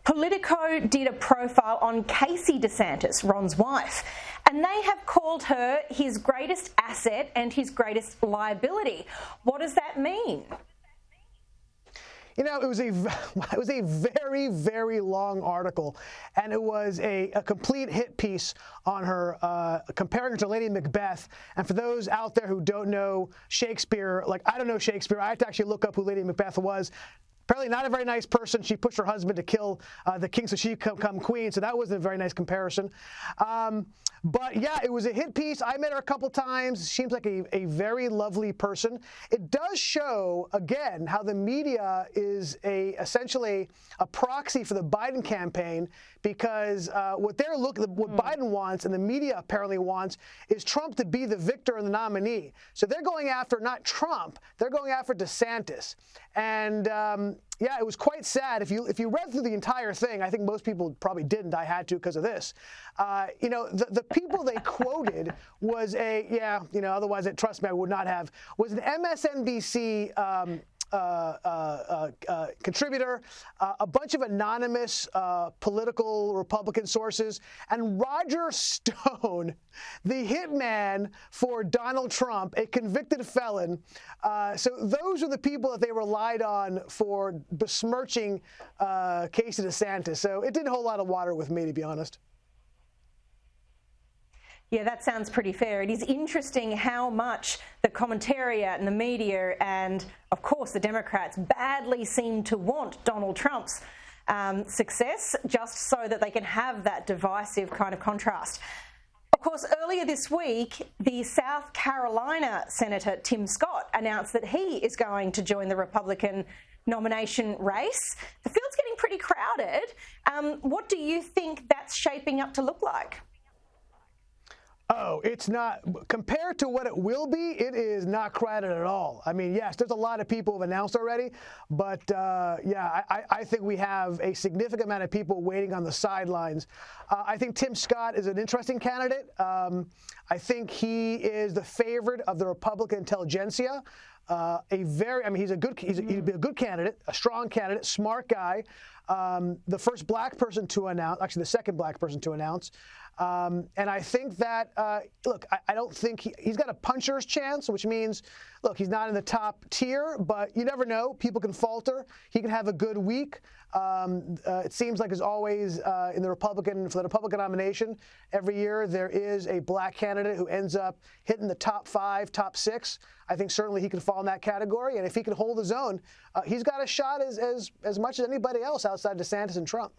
Politico did a profile on Casey DeSantis, Ron's wife, and they have called her his greatest asset and his greatest liability. What does that mean? You know, it was a very, very long article, and it was a complete hit piece on her, comparing her to Lady Macbeth. And for those out there who don't know Shakespeare, like I don't know Shakespeare, I had to actually look up who Lady Macbeth was. Apparently not a very nice person. She pushed her husband to kill the king so she could become queen, so that wasn't a very nice comparison. But yeah, it was a hit piece. I met her a couple times. She seems like a very lovely person. It does show, again, how the media is essentially a proxy for the Biden campaign, because what Biden wants and the media apparently wants is Trump to be the victor and the nominee. So they're going after not Trump, they're going after DeSantis. And yeah, it was quite sad. If you read through the entire thing, I think most people probably didn't. I had to because of this. You know, the people they quoted was otherwise, trust me, I would not have, was an MSNBC contributor, a bunch of anonymous political Republican sources, and Roger Stone, the hitman for Donald Trump, a convicted felon. So those are the people that they relied on for besmirching Casey DeSantis. So it didn't hold a lot of water with me, to be honest. Yeah, that sounds pretty fair. It is interesting how much the commentariat and the media and, of course, the Democrats badly seem to want Donald Trump's success just so that they can have that divisive kind of contrast. Of course, earlier this week, the South Carolina Senator Tim Scott announced that he is going to join the Republican nomination race. The field's getting pretty crowded. What do you think that's shaping up to look like? Oh, it's not, compared to what it will be, it is not crowded at all. I mean, yes, there's a lot of people who have announced already, but yeah, I think we have a significant amount of people waiting on the sidelines. I think Tim Scott is an interesting candidate. I think he is the favorite of the Republican intelligentsia. He'd be a good candidate, a strong candidate, smart guy. The first black person to announce, actually the second black person to announce. And I think that, look, I don't think he's got a puncher's chance, which means, look, he's not in the top tier, but you never know. People can falter. He can have a good week. It seems like, as always, for the Republican nomination, every year there is a black candidate who ends up hitting the top 5, top 6. I think certainly he can fall in that category. And if he can hold his own, he's got a shot as much as anybody else outside DeSantis and Trump.